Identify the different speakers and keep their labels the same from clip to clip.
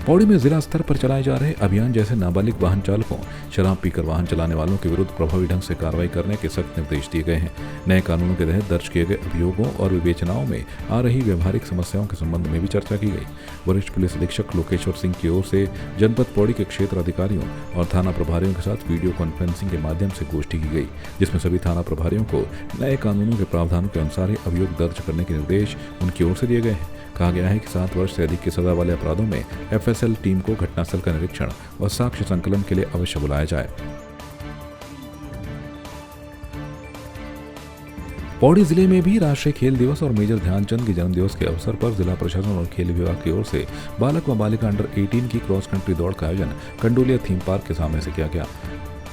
Speaker 1: पौड़ी में जिला स्तर पर चलाए जा रहे अभियान जैसे नाबालिग वाहन चालकों, शराब पीकर वाहन चलाने वालों के विरुद्ध प्रभावी ढंग से कार्रवाई करने के सख्त निर्देश दिए गए हैं। नए कानूनों के तहत दर्ज किए गए अभियोगों और विवेचनाओं में आ रही व्यवहारिक समस्याओं के संबंध में भी चर्चा की गई। वरिष्ठ पुलिस अधीक्षक लोकेश्वर सिंह की ओर से जनपद पौड़ी के क्षेत्र अधिकारियों और थाना प्रभारियों के साथ वीडियो कॉन्फ्रेंसिंग के माध्यम से गोष्ठी की गई, जिसमें सभी थाना प्रभारियों को नए कानूनों के प्रावधानों के अनुसार ही अभियोग दर्ज करने के निर्देश उनकी ओर से दिए गए हैं। कहा गया है कि 7 वर्ष से अधिक की सजा वाले अपराधों में एफएसएल टीम को घटनास्थल का निरीक्षण और साक्ष्य संकलन के लिए अवश्य बुलाया जाए। पौड़ी जिले में भी राष्ट्रीय खेल दिवस और मेजर ध्यानचंद के जन्मदिवस के अवसर पर जिला प्रशासन और खेल विभाग की ओर से बालक व बालिका अंडर 18 की क्रॉस कंट्री दौड़ का आयोजन कंडोलिया थीम पार्क के सामने से किया गया।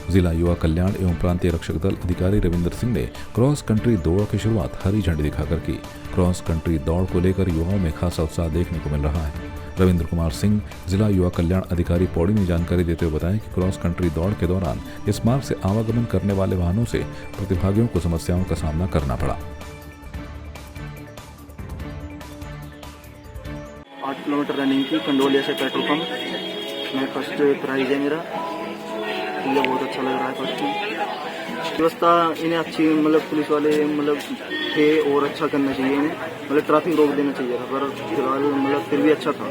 Speaker 1: जिला युवा कल्याण एवं प्रांतीय रक्षक दल अधिकारी रविंद्र सिंह ने क्रॉस कंट्री दौड़ की शुरुआत हरी झंडी दिखाकर की। क्रॉस कंट्री दौड़ को लेकर युवाओं में खासा उत्साह देखने को मिल रहा है। रविंद्र कुमार सिंह, जिला युवा कल्याण अधिकारी पौड़ी ने जानकारी देते हुए बताया कि क्रॉस कंट्री दौड़ के दौरान इस मार्ग से आवागमन करने वाले वाहनों से प्रतिभागियों को समस्याओं का सामना करना पड़ा।
Speaker 2: 8 किलोमीटर रनिंग की कंडोलिया से पेट्रोल पंप में फर्स्ट प्राइज है मेरा। मुझे बहुत अच्छा लग रहा है। फर्स्ट व्यवस्था इन्हें अच्छी पुलिस वाले थे और अच्छा करना चाहिए इन्हें ट्रैफिक रोक देना चाहिए था, पर फिलहाल फिर भी अच्छा था।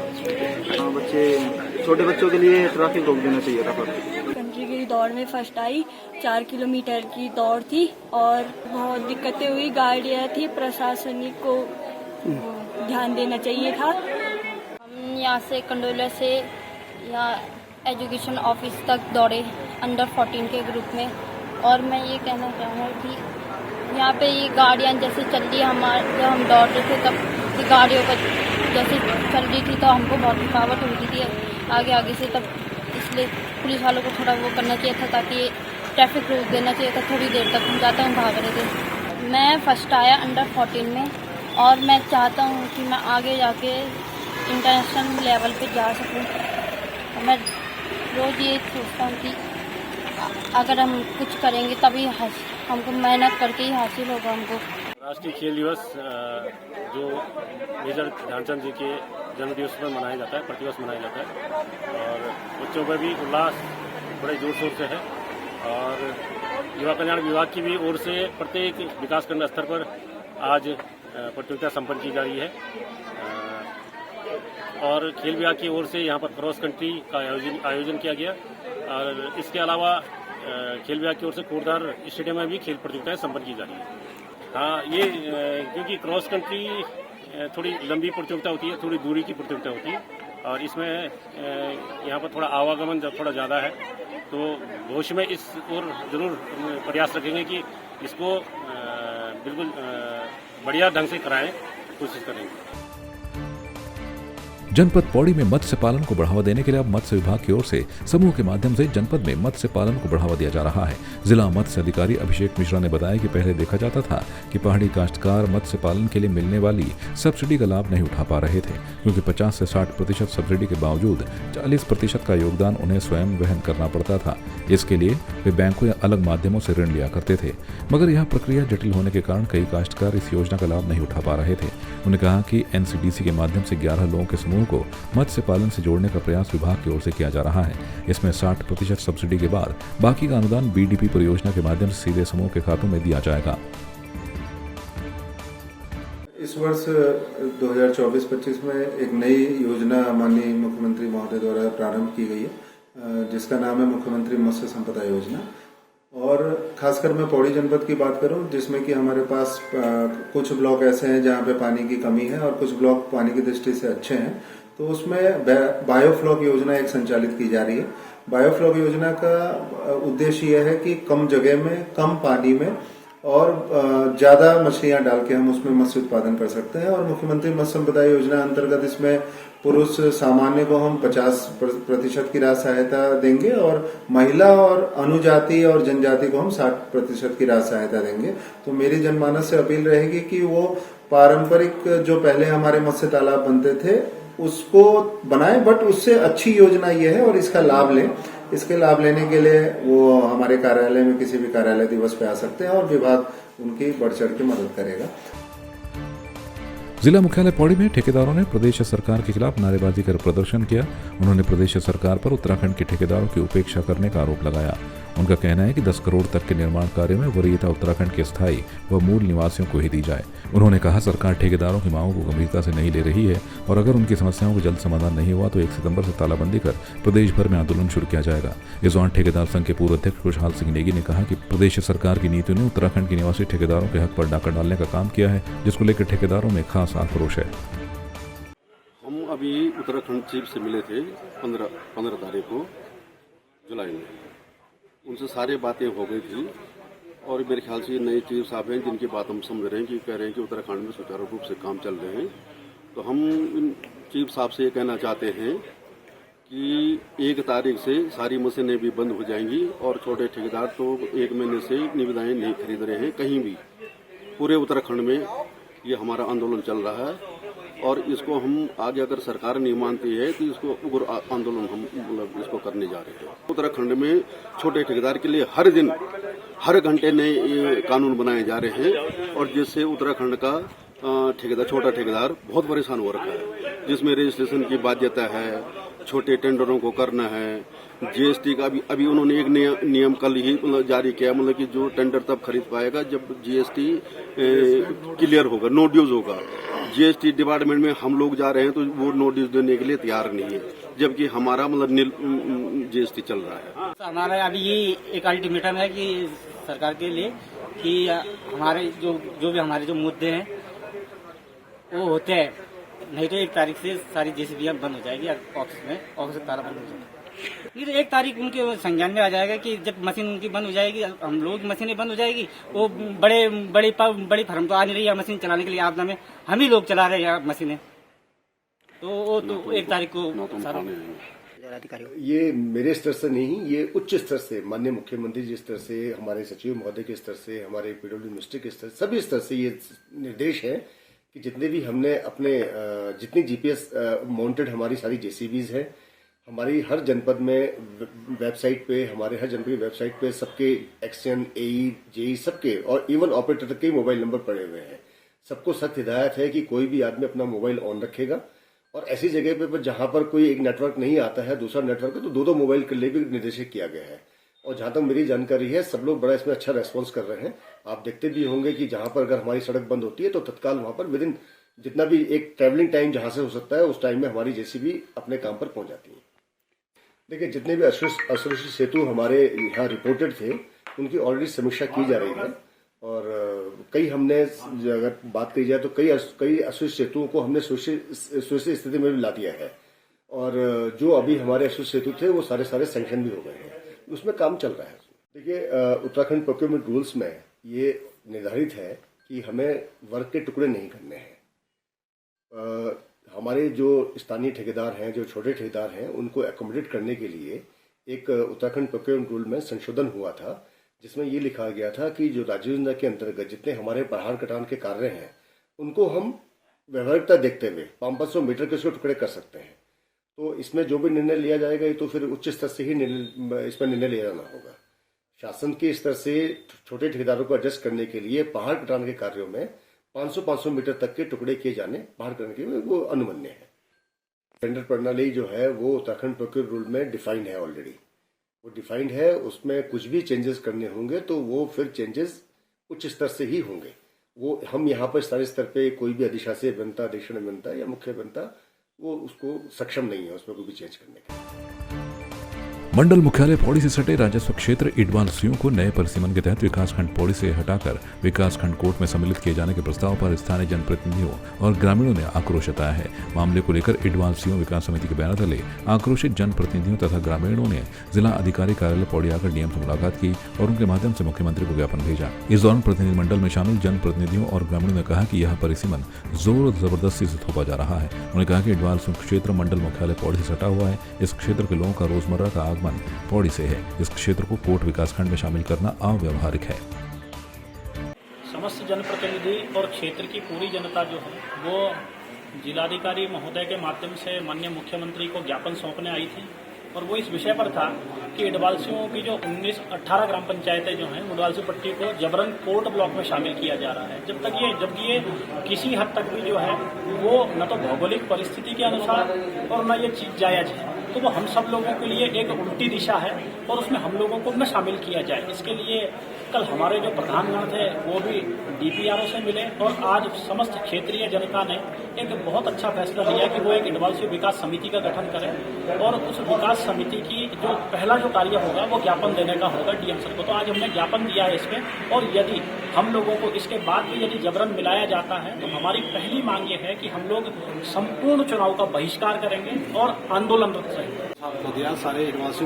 Speaker 2: छोटे बच्चों के लिए ट्रैफिक रोक देना चाहिए था। पर
Speaker 3: कंट्री की दौड़ में फर्स्ट आई। 4 किलोमीटर की दौड़ थी और बहुत दिक्कतें हुई, गाड़ियाँ थी, प्रशासनिक को ध्यान देना चाहिए था।
Speaker 4: हम यहाँ से कंडोलिया से यहाँ एजुकेशन ऑफिस तक दौड़े अंडर 14 के ग्रुप में। और मैं ये कहना चाहूँगा कि यहाँ पे ये गाड़ियाँ जैसे चल रही जब हम दौड़ रहे थे तब ये गाड़ियों पर जैसे चल रही थी तो हमको बहुत थकावट हो रही थी आगे से, तब इसलिए पुलिस वालों को थोड़ा वो करना चाहिए था ताकि ट्रैफिक रोक देना चाहिए था। थोड़ी देर तक हम जाते हैं भाग रहे थे। मैं फर्स्ट आया अंडर 14 में और मैं चाहता हूँ कि मैं आगे जाके इंटरनेशनल लेवल पे जा सकूँ। मैं रोज़ ये सोचता हूँ कि अगर हम कुछ करेंगे तभी हमको मेहनत करके ही हासिल होगा हमको।
Speaker 5: राष्ट्रीय खेल दिवस जो मेजर ध्यानचंद जी के जन्मदिवस पर मनाया जाता है, प्रतिवर्ष मनाया जाता है और बच्चों पर भी उल्लास बड़े जोर शोर से है। और युवा कल्याण विभाग की भी ओर से प्रत्येक विकासखंड स्तर पर आज प्रतियोगिता संपन्न की जा रही है और खेल विभाग की ओर से यहाँ पर क्रॉस कंट्री का आयोजन किया गया। और इसके अलावा खेल विभाग की ओर से कोटधार स्टेडियम में भी खेल प्रतियोगिताएं संपन्न की जा रही है। हाँ, ये क्योंकि क्रॉस कंट्री थोड़ी लंबी प्रतियोगिता होती है, थोड़ी दूरी की प्रतियोगिता होती है और इसमें यहाँ पर थोड़ा आवागमन थोड़ा ज़्यादा है, तो भविष्य में इस ओर जरूर प्रयास रखेंगे कि इसको बिल्कुल बढ़िया ढंग से कराएं, कोशिश करेंगे।
Speaker 1: जनपद पौड़ी में मत्स्य पालन को बढ़ावा देने के लिए अब मत्स्य विभाग की ओर से समूह के माध्यम से जनपद में मत्स्य पालन को बढ़ावा दिया जा रहा है। जिला मत्स्य अधिकारी अभिषेक मिश्रा ने बताया कि पहले देखा जाता था कि पहाड़ी काश्तकार मत्स्य पालन के लिए मिलने वाली सब्सिडी का लाभ नहीं उठा पा रहे थे, क्योंकि 50 से 60% सब्सिडी के बावजूद 40% का योगदान उन्हें स्वयं वहन करना पड़ता था। इसके लिए वे बैंकों या अलग माध्यमों से ऋण लिया करते थे, मगर यह प्रक्रिया जटिल होने के कारण कई काश्तकार इस योजना का लाभ नहीं उठा पा रहे थे। उन्होंने कहा कि एनसीडीसी के माध्यम से 11 लोगों के समूह को मत्स्य पालन से जोड़ने का प्रयास विभाग की ओर से किया जा रहा है। इसमें 60% सब्सिडी के बाद बाकी का अनुदान बीडीपी परियोजना के माध्यम से सीधे समूह के खातों में दिया जाएगा।
Speaker 6: इस वर्ष 2024-25 में एक नई योजना माननीय मुख्यमंत्री महोदय द्वारा प्रारंभ की गई है, जिसका नाम है मुख्यमंत्री मत्स्य संपदा योजना। और खासकर मैं पौड़ी जनपद की बात करूं, जिसमें कि हमारे पास कुछ ब्लॉक ऐसे हैं जहां पे पानी की कमी है और कुछ ब्लॉक पानी की दृष्टि से अच्छे हैं, तो उसमें बायोफ्लॉक योजना एक संचालित की जा रही है। बायोफ्लॉक योजना का उद्देश्य यह है कि कम जगह में, कम पानी में और ज्यादा मछलियां डाल के हम उसमें मत्स्य उत्पादन कर सकते हैं। और मुख्यमंत्री मत्स्य संपदा योजना अंतर्गत इसमें पुरुष सामान्य को हम 50% की राशि सहायता देंगे और महिला और अनुजाति और जनजाति को हम 60% की राशि सहायता देंगे। तो मेरी जनमानस से अपील रहेगी कि वो पारंपरिक जो पहले हमारे मत्स्य तालाब बनते थे उसको बनाएं, बट उससे अच्छी योजना ये है और इसका लाभ लें। इसके लाभ लेने के लिए वो हमारे कार्यालय में किसी भी कार्यालय दिवस पे आ सकते हैं और विभाग उनकी बढ़ चढ़ के मदद करेगा।
Speaker 1: जिला मुख्यालय पौड़ी में ठेकेदारों ने प्रदेश सरकार के खिलाफ नारेबाजी कर प्रदर्शन किया। उन्होंने प्रदेश सरकार पर उत्तराखंड के ठेकेदारों की उपेक्षा करने का आरोप लगाया। उनका कहना है कि 10 करोड़ तक के निर्माण कार्यों में वरीयता उत्तराखंड के स्थायी व मूल निवासियों को ही दी जाए। उन्होंने कहा सरकार ठेकेदारों की मांगों को गंभीरता से नहीं ले रही है और अगर उनकी समस्याओं को जल्द समाधान नहीं हुआ तो 1 सितंबर से तालाबंदी कर प्रदेश भर में आंदोलन शुरू किया जाएगा। इस दौरान ठेकेदार संघ के पूर्व अध्यक्ष खुशहाल सिंह नेगी ने कहा कि प्रदेश सरकार की नीतियों ने उत्तराखंड के निवासी ठेकेदारों के हक पर डाका डालने का काम किया है, जिसको लेकर ठेकेदारों में खास आक्रोश है।
Speaker 7: हम अभी उत्तराखंड चीफ से मिले थे 15 तारीख को जुलाई में। उनसे सारी बातें हो गई थी और मेरे ख्याल से ये नए चीफ साहब हैं जिनकी बात हम समझ रहे हैं कि कह रहे हैं कि उत्तराखंड में सुचारू रूप से काम चल रहे हैं। तो हम इन चीफ साहब से ये कहना चाहते हैं कि 1 तारीख से सारी मशीनें भी बंद हो जाएंगी और छोटे ठेकेदार तो 1 महीने से निविदाएं नहीं खरीद रहे हैं कहीं भी। पूरे उत्तराखंड में ये हमारा आंदोलन चल रहा है और इसको हम आगे अगर सरकार नहीं मानती है तो इसको उग्र आंदोलन हम मतलब इसको करने जा रहे हैं। उत्तराखंड में छोटे ठेकेदार के लिए हर दिन हर घंटे नए कानून बनाए जा रहे हैं और जिससे उत्तराखंड का ठेकेदार छोटा ठेकेदार बहुत परेशान हो रखा है, जिसमें रजिस्ट्रेशन की बाध्यता है, छोटे टेंडरों को करना है, जीएसटी का अभी उन्होंने एक नियम कल ही जारी किया, मतलब कि जो टेंडर तब खरीद पाएगा जब जीएसटी क्लियर होगा, नो ड्यूज होगा। जीएसटी डिपार्टमेंट में हम लोग जा रहे हैं तो वो नो ड्यूज देने के लिए तैयार नहीं है, जबकि हमारा मतलब जीएसटी चल रहा है।
Speaker 8: हमारा अभी ये एक अल्टीमेटम है कि सरकार के लिए कि हमारे जो भी हमारे जो मुद्दे हैं वो होते हैं, नहीं तो 1 तारीख से सारी जेसीबी बंद हो जाएगी ऑफिस ताला बंद हो जाएगा। ये तो 1 तारीख उनके संज्ञान में आ जाएगा कि जब मशीन उनकी बंद हो जाएगी, हम लोगों की मशीनें बंद हो जाएगी। वो बड़ी फर्म तो आ नहीं रही है मशीन चलाने के लिए, आपदा में हम ही लोग चला रहे हैं मशीनें, तो वो तो 1 तारीख को सारा
Speaker 9: ये मेरे स्तर से नहीं, ये उच्च स्तर से माननीय मुख्यमंत्री जी स्तर से, हमारे सचिव महोदय के स्तर से, हमारे पीडब्ल्यू मिनिस्टर के स्तर, सभी स्तर से ये निर्देश है कि जितने भी हमने अपने जितनी जीपीएस माउंटेड हमारी सारी जेसीबीज है, हमारी हर जनपद में वेबसाइट पे, हमारे हर जनपद की वेबसाइट पे सबके एक्सएन, एई, जेई सबके और इवन ऑपरेटर तक के मोबाइल नंबर पड़े हुए हैं। सबको सख्त हिदायत है कि कोई भी आदमी अपना मोबाइल ऑन रखेगा और ऐसी जगह पे जहां पर कोई एक नेटवर्क नहीं आता है, दूसरा नेटवर्क है, तो 2-2 मोबाइल के लिए भी निर्देशित किया गया है। और जहां तक मेरी जानकारी है सब लोग बड़ा इसमें अच्छा रेस्पॉन्स कर रहे हैं। आप देखते भी होंगे कि जहां पर अगर हमारी सड़क बंद होती है तो तत्काल वहां पर विदिन जितना भी एक ट्रेवलिंग टाइम जहां से हो सकता है उस टाइम में हमारी जेसीबी अपने काम पर पहुंच जाती है। देखिए, जितने भी असुरक्षित सेतु हमारे यहाँ रिपोर्टेड थे उनकी ऑलरेडी समीक्षा की जा रही है और कई हमने अगर बात की जाए तो कई असुरक्षित सेतुओं को हमने सुरक्षित स्थिति में भी ला दिया है और जो अभी हमारे असुरक्षित सेतु थे वो सारे सैंक्शन भी हो गए हैं, उसमें काम चल रहा है। देखिए, उत्तराखंड प्रोक्योरमेंट रूल्स में ये निर्धारित है कि हमें वर्क के टुकड़े नहीं करने हैं। हमारे जो स्थानीय ठेकेदार हैं, जो छोटे ठेकेदार हैं, उनको एकोमोडेट करने के लिए एक उत्तराखंड प्रोक्योरमेंट रूल में संशोधन हुआ था जिसमें ये लिखा गया था कि जो राज्य योजना के अंतर्गत जितने हमारे पहाड़ कटान के कार्य हैं उनको हम व्यवहारिकता देखते हुए 500 मीटर के उसके टुकड़े कर सकते हैं। तो इसमें जो भी निर्णय लिया जाएगा ये तो फिर उच्च स्तर से ही इसमें निर्णय लिया जाना होगा। शासन के स्तर से छोटे ठेकेदारों को एडजस्ट करने के लिए पहाड़ कटान के कार्यों में 500 मीटर तक के टुकड़े किए जाने पहाड़ कटान के लिए वो अनुमन्य है। टेंडर प्रणाली जो है वो उत्तराखंड प्रोक्योर रूल में डिफाइंड है, ऑलरेडी वो डिफाइंड है। उसमें कुछ भी चेंजेस करने होंगे तो वो फिर चेंजेस उच्च स्तर से ही होंगे। वो हम यहाँ पर स्थानीय स्तर पे कोई भी अधिशासी अभियंता, अधीक्षण अभियंता या मुख्य अभियंता वो उसको सक्षम नहीं है उसमें कोई भी चेंज करने के।
Speaker 1: मंडल मुख्यालय पौड़ी से सटे राजस्व क्षेत्र इडवाल सीओ को नए परिसीमन के तहत विकासखंड पौड़ी से हटाकर विकासखंड कोर्ट में सम्मिलित किए जाने के प्रस्ताव पर स्थानीय जनप्रतिनिधियों और ग्रामीणों ने आक्रोश जताया है। मामले को लेकर इडवाल सीओ विकास समिति के बैनर तले आक्रोशित जनप्रतिनिधियों तथा ग्रामीणों ने जिला अधिकारी कार्यालय पौड़ी आकर डीएम से मुलाकात की और उनके माध्यम से मुख्यमंत्री को ज्ञापन भेजा। इस दौरान प्रतिनिधिमंडल में शामिल जनप्रतिनिधियों और ग्रामीणों ने कहा कि यह परिसीमन जोर जबरदस्ती से थोपा जा रहा है। उन्होंने कहा कि इडवाल क्षेत्र मंडल मुख्यालय पौड़ी से सटा हुआ है। इस क्षेत्र के लोगों का रोजमर्रा का आगमन पौड़ी से है। इस क्षेत्र को कोट विकासखंड में शामिल करना अव्यावहारिक है।
Speaker 10: समस्त जनप्रतिनिधि और क्षेत्र की पूरी जनता जो है वो जिलाधिकारी महोदय के माध्यम से माननीय मुख्यमंत्री को ज्ञापन सौंपने आई थी और वो इस विषय पर था कि इडवालसियों की जो 18 ग्राम पंचायतें जो हैं इडवालसी पट्टी को जबरन कोर्ट ब्लॉक में शामिल किया जा रहा है। जबकि ये किसी हद तक भी जो है वो न तो भौगोलिक परिस्थिति के अनुसार और न ये चीज जायज है, तो वो हम सब लोगों के लिए एक उल्टी दिशा है और उसमें हम लोगों को न शामिल किया जाए। इसके लिए कल हमारे जो प्रधानगण थे वो भी डीपीआरओ से मिले और आज समस्त क्षेत्रीय जनता ने एक बहुत अच्छा फैसला लिया कि वो एक इडवालसी विकास समिति का गठन करें और उस विकास समिति की जो पहला जो कार्य होगा वो ज्ञापन देने का होगा डीएम सर को। तो आज हमने ज्ञापन दिया है इसमें, और यदि हम लोगों को इसके बाद भी यदि जबरन मिलाया जाता है तो हमारी पहली मांग ये है कि हम लोग संपूर्ण चुनाव का बहिष्कार करेंगे और आंदोलनरत रहेंगे।
Speaker 11: आपको दिया सारे इडवालसी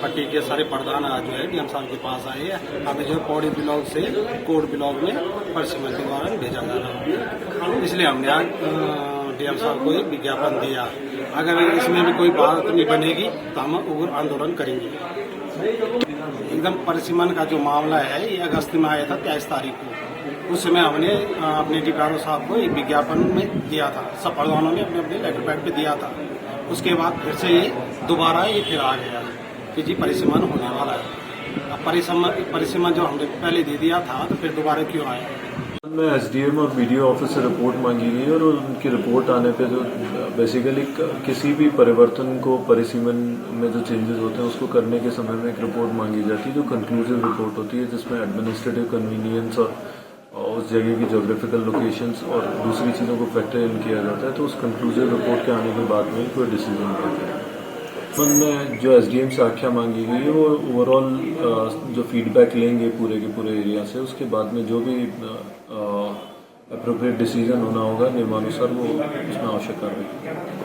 Speaker 11: पट्टी के सारे प्रधान आज जो है डीएम साहब के पास आए हैं। हमें जो पौड़ी ब्लॉक से कोट ब्लॉक में परिसीमन के द्वारा भेजा जा रहा है, इसलिए हमने आज डीएम साहब को एक विज्ञापन दिया। अगर इसमें भी कोई बात नहीं बनेगी तो हम उग्र आंदोलन करेंगे। एकदम परिसीमन का जो मामला है ये अगस्त में आया था 23 तारीख को। उस समय हमने अपने डीपीआरओ साहब को एक विज्ञापन में दिया था, सब प्रधानों ने अपने अपने लेटर पैड पे दिया था। उसके बाद फिर से ये दोबारा ये फिर आ गया कि जी परिसीमन होने वाला है। अब परिसीमन जो हमने पहले दे दिया था तो फिर दोबारा क्यों आया?
Speaker 12: में एसडीएम और बीडीओ ऑफिस से रिपोर्ट मांगी गई और उनकी रिपोर्ट आने पे जो बेसिकली किसी भी परिवर्तन को परिसीमन में जो चेंजेस होते हैं उसको करने के समय में एक रिपोर्ट मांगी जाती है जो कंक्लूसिव रिपोर्ट होती है, जिसमें एडमिनिस्ट्रेटिव कन्वीनियंस और उस जगह की जोग्राफिकल लोकेशंस और दूसरी चीज़ों को फैक्टर इन किया जाता है। तो उस कंक्लूसिव रिपोर्ट के आने के बाद में कोई डिसीजन करते हैं। में जो एसडीएम से आख्या मांगी गई है वो ओवरऑल जो फीडबैक लेंगे पूरे के पूरे एरिया से, उसके बाद में जो भी अप्रोप्रिएट डिसीजन होना होगा नियमानुसार वो उसमें आवश्यक कार्रवाई।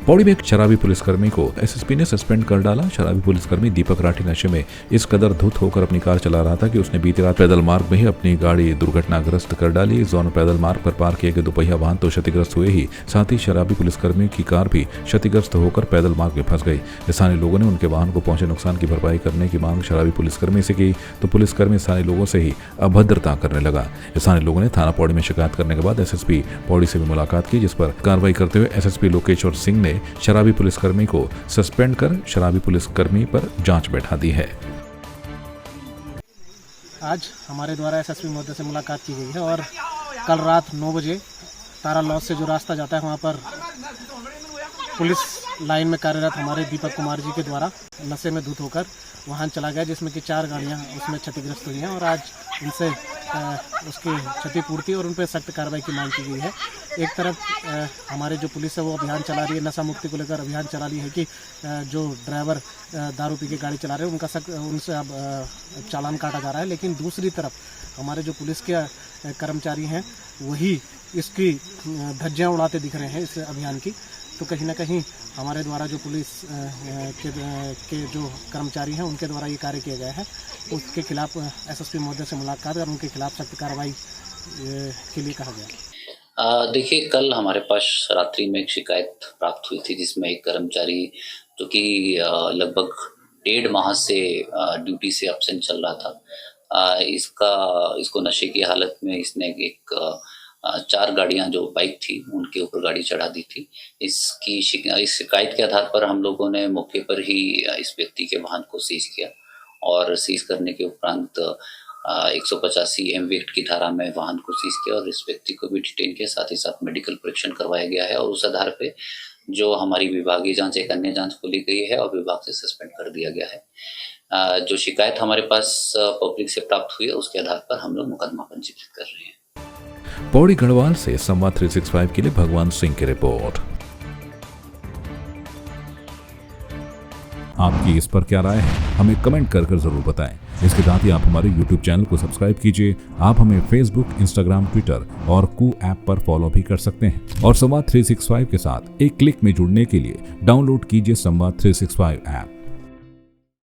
Speaker 1: पौड़ी में एक शराबी पुलिसकर्मी को एसएसपी ने सस्पेंड कर डाला। शराबी पुलिसकर्मी दीपक राठी नशे में इस कदर धुत होकर अपनी कार चला रहा था कि उसने बीती रात पैदल मार्ग में ही अपनी गाड़ी दुर्घटनाग्रस्त कर डाली। जोन पैदल मार्ग पर पार्क किए गए दोपहिया वाहन तो क्षतिग्रस्त हुए ही, साथ ही शराबी पुलिसकर्मी की कार भी क्षतिग्रस्त होकर पैदल मार्ग में फंस गई। स्थानीय लोगों ने उनके वाहन को पहुंचे नुकसान की भरपाई करने की मांग शराबी पुलिसकर्मी से की तो पुलिसकर्मी स्थानीय लोगों से ही अभद्रता करने लगा। स्थानीय लोगों ने थाना पौड़ी में शिकायत करने के बाद एसएसपी पौड़ी से भी मुलाकात की, जिस पर कार्रवाई करते हुए एसएसपी लोकेश्वर सिंह ने शराबी पुलिसकर्मी को सस्पेंड कर शराबी पुलिसकर्मी पर जांच बैठा दी है।
Speaker 13: आज हमारे द्वारा एसएसपी महोदय से मुलाकात की गई है और कल रात 9 बजे तारा लॉज से जो रास्ता जाता है वहां पर पुलिस लाइन में कार्यरत हमारे दीपक कुमार जी के द्वारा नशे में धुत होकर वाहन चला गया, जिसमें कि 4 गाड़ियां उसमें क्षतिग्रस्त हुई हैं और आज उनसे उसकी क्षतिपूर्ति और उन पर सख्त कार्रवाई की मांग की गई है। एक तरफ हमारे जो पुलिस है वो अभियान चला रही है, नशा मुक्ति को लेकर अभियान चला रही है कि जो ड्राइवर दारू पी के गाड़ी चला रहे हैं उनसे अब चालान काटा जा रहा है, लेकिन दूसरी तरफ हमारे जो पुलिस के कर्मचारी हैं वही इसकी धज्जियां उड़ाते दिख रहे हैं इस अभियान की। तो कहीं ना कहीं हमारे द्वारा जो पुलिस के जो कर्मचारी हैं उनके द्वारा ये कार्य किया गया है, उसके खिलाफ एसएसपी महोदय से मुलाकात और उनके खिलाफ सख्त कार्रवाई के लिए कहा गया।
Speaker 14: देखिए, कल हमारे पास रात्रि में एक शिकायत प्राप्त हुई थी जिसमें एक कर्मचारी जो कि लगभग 1.5 माह से ड्यूटी से एब्सेंट चल रहा था, इसको नशे की हालत में इसने एक 4 गाड़ियां जो बाइक थी उनके ऊपर गाड़ी चढ़ा दी थी। इस शिकायत के आधार पर हम लोगों ने मौके पर ही इस व्यक्ति के वाहन को सीज किया और सीज करने के उपरांत 185 एम एक्ट की धारा में वाहन को सीज किया और इस व्यक्ति को भी डिटेन किया, साथ ही साथ मेडिकल परीक्षण करवाया गया है और उस आधार पे जो हमारी विभागीय जांच एक अन्य जांच खोली गई है और विभाग से सस्पेंड कर दिया गया है। जो शिकायत हमारे पास पब्लिक से प्राप्त हुई है उसके आधार पर हम लोग मुकदमा पंजीकृत कर रहे हैं।
Speaker 1: पौड़ी गढ़वाल से संवाद 365 के लिए भगवान सिंह की रिपोर्ट। आपकी इस पर क्या राय है, हमें कमेंट कर जरूर बताएं। इसके साथ ही आप हमारे YouTube चैनल को सब्सक्राइब कीजिए। आप हमें Facebook, Instagram, Twitter और कू ऐप पर फॉलो भी कर सकते हैं और संवाद 365 के साथ एक क्लिक में जुड़ने के लिए डाउनलोड कीजिए संवाद 365 ऐप।